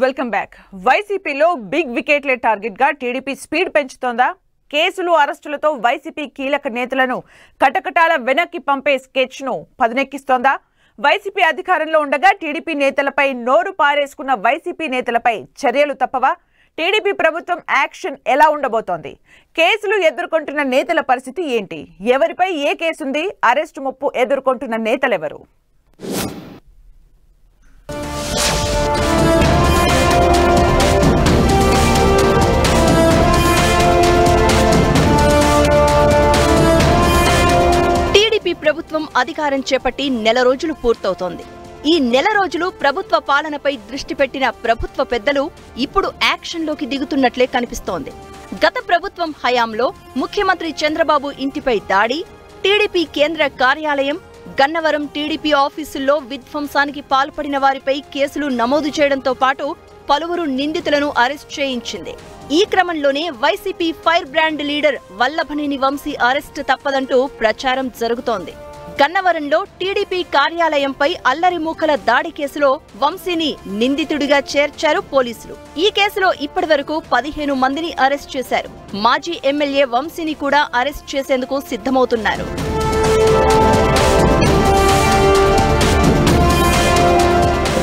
Welcome back. వైసీపీలో big వికెట్లే target గా TDP speed పెంచుతోందా? కేసులు అరెస్టులతో వైసీపీ కీలక నేతలను కటకటాల వెనక్కి పంపే స్కెచ్ ను పదునెక్కిస్తోందా? వైసీపీ అధికారంలో ఉండగా టీడీపీ నేతలపై నోరు పారేసుకున్న వైసీపీ నేతలపై చర్యలు తప్పవా? టీడీపీ ప్రభుత్వం యాక్షన్ ఎలా ఉండబోతోంది? కేసులు ఎదుర్కొంటున్న నేతల పరిస్థితి ఏంటి? ఎవరిపై ఏ కేసుంది? అరెస్టు ముప్పు ఎదుర్కొంటున్న నేతలెవరు? ప్రభుత్వం అధికారం చేపట్టి నెల రోజులు పూర్తవుతోంది. ఈ నెల రోజులు ప్రభుత్వ పాలనపై దృష్టి పెట్టిన ప్రభుత్వ పెద్దలు ఇప్పుడు యాక్షన్లోకి దిగుతున్నట్లే కనిపిస్తోంది. గత ప్రభుత్వం హయాంలో ముఖ్యమంత్రి చంద్రబాబు ఇంటిపై దాడి, టీడీపీ కేంద్ర కార్యాలయం, గన్నవరం టీడీపీ ఆఫీసుల్లో విధ్వంసానికి పాల్పడిన వారిపై కేసులు నమోదు చేయడంతో పాటు పలువురు నిందితులను అరెస్ట్ చేయించింది. ఈ క్రమంలోనే YCP fire brand leader Vallabhaneni Vamsi arrest తప్పదంటూ ప్రచారం జరుగుతోంది. గన్నవరంలో టీడీపీ కార్యాలయంపై అల్లరి మూకల దాడి కేసులో వంశీని నిందితుడిగా చేర్చారు పోలీసులు. ఈ కేసులో ఇప్పటివరకు 15 మందిని అరెస్ట్ చేశారు. మాజీ ఎమ్మెల్యే వంశీని కూడా అరెస్ట్ చేసేందుకు సిద్ధమవుతున్నారు.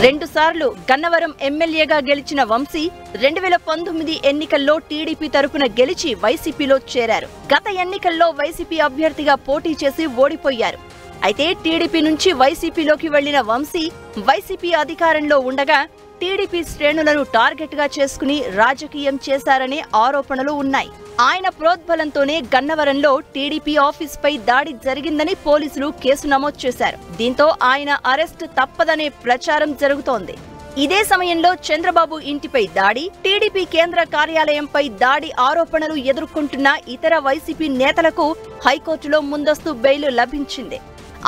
రెండుసార్లు గన్నవరం ఎమ్మెల్యేగా గెలిచిన వంశీ 2019 ఎన్నికల్లో టీడీపీ తరపున గెలిచి వైసీపీలో చేరారు. గత ఎన్నికల్లో వైసీపీ అభ్యర్థిగా పోటీ చేసి ఓడిపోయారు. అయితే టీడీపీ నుంచి వైసీపీలోకి వెళ్లిన వంశీ వైసీపీ అధికారంలో ఉండగా టీడీపీ శ్రేణులను టార్గెట్ గా చేసుకుని రాజకీయం చేశారనే ఆరోపణలు ఉన్నాయి. ఆయన ప్రోద్బలంతోనే గన్నవరంలో టీడీపీ ఆఫీస్పై దాడి జరిగిందని పోలీసులు కేసు నమోదు చేశారు. దీంతో ఆయన అరెస్ట్ తప్పదనే ప్రచారం జరుగుతోంది. ఇదే సమయంలో చంద్రబాబు ఇంటిపై దాడి, టీడీపీ కేంద్ర కార్యాలయంపై దాడి ఆరోపణలు ఎదుర్కొంటున్న ఇతర వైసీపీ నేతలకు హైకోర్టులో ముందస్తు బెయిల్ లభించింది.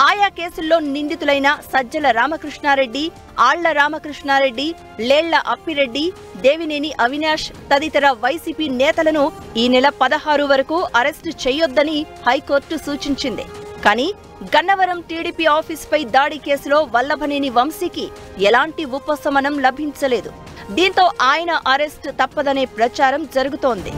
ఆయా కేసుల్లో నిందితులైన సజ్జల రామకృష్ణారెడ్డి, ఆళ్ల రామకృష్ణారెడ్డి, లేళ్ల అప్పిరెడ్డి, దేవినేని అవినాష్ తదితర వైసీపీ నేతలను ఈ నెల 16 వరకు అరెస్టు చేయొద్దని హైకోర్టు సూచించింది. కానీ గన్నవరం టీడీపీ ఆఫీస్పై దాడి కేసులో వల్లభనేని వంశీకి ఎలాంటి ఉపశమనం లభించలేదు. దీంతో ఆయన అరెస్టు తప్పదనే ప్రచారం జరుగుతోంది.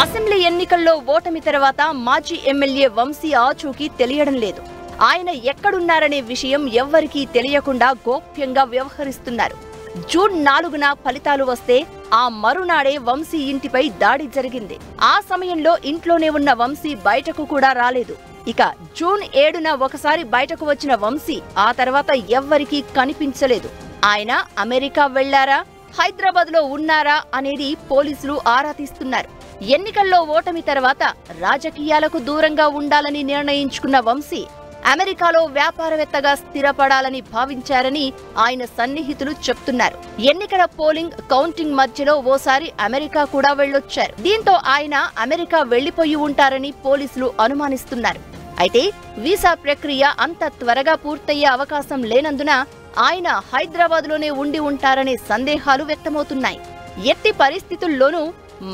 అసెంబ్లీ ఎన్నికల్లో ఓటమి తర్వాత మాజీ ఎమ్మెల్యే వంశీ ఆచూకీ తెలియడం లేదు. ఆయన ఎక్కడున్నారనే విషయం ఎవ్వరికీ తెలియకుండా గోప్యంగా వ్యవహరిస్తున్నారు. జూన్ 4న ఫలితాలు వస్తే ఆ మరునాడే వంశీ ఇంటిపై దాడి జరిగింది. ఆ సమయంలో ఇంట్లోనే ఉన్న వంశీ బయటకు కూడా రాలేదు. ఇక జూన్ 7న ఒకసారి బయటకు వచ్చిన వంశీ ఆ తర్వాత ఎవ్వరికీ కనిపించలేదు. ఆయన అమెరికా వెళ్లారా, హైదరాబాద్ లో ఉన్నారా అనేది పోలీసులు ఆరా తీస్తున్నారు. ఎన్నికల్లో ఓటమి తర్వాత రాజకీయాలకు దూరంగా ఉండాలని నిర్ణయించుకున్న వంశీ అమెరికాలో వ్యాపారవేత్తగా స్థిరపడాలని భావించారని ఆయన సన్నిహితులు చెప్తున్నారు. ఎన్నికల పోలింగ్, కౌంటింగ్ మధ్యలో ఓసారి అమెరికా కూడా వెళ్లొచ్చారు. దీంతో ఆయన అమెరికా వెళ్లిపోయి ఉంటారని పోలీసులు అనుమానిస్తున్నారు. అయితే వీసా ప్రక్రియ అంత త్వరగా పూర్తయ్యే అవకాశం లేనందున ఆయన హైదరాబాద్లోనే ఉండి ఉంటారనే సందేహాలు వ్యక్తమవుతున్నాయి. ఎట్టి పరిస్థితుల్లోనూ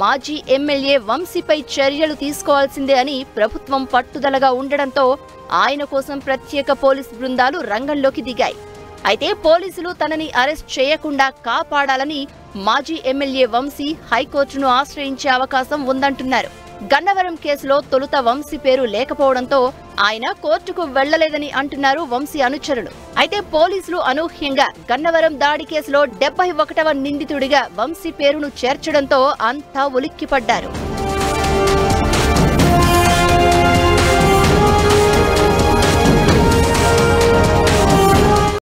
మాజీ ఎమ్మెల్యే వంశీపై చర్యలు తీసుకోవాల్సిందే అని ప్రభుత్వం పట్టుదలగా ఉండడంతో ఆయన కోసం ప్రత్యేక పోలీస్ బృందాలు రంగంలోకి దిగాయి. అయితే పోలీసులు తనని అరెస్ట్ చేయకుండా కాపాడాలని మాజీ ఎమ్మెల్యే వంశీ హైకోర్టును ఆశ్రయించే అవకాశం ఉందంటున్నారు. గన్నవరం కేసులో తొలుత వంశీ పేరు లేకపోవడంతో ఆయన కోర్టుకు వెళ్లలేదని అంటున్నారు వంశీ అనుచరులు. అయితే పోలీసులు అనూహ్యంగా గన్నవరం దాడి కేసులో 71వ నిందితుడిగా వంశీ పేరును చేర్చడంతో అంతా ఉలిక్కిపడ్డారు.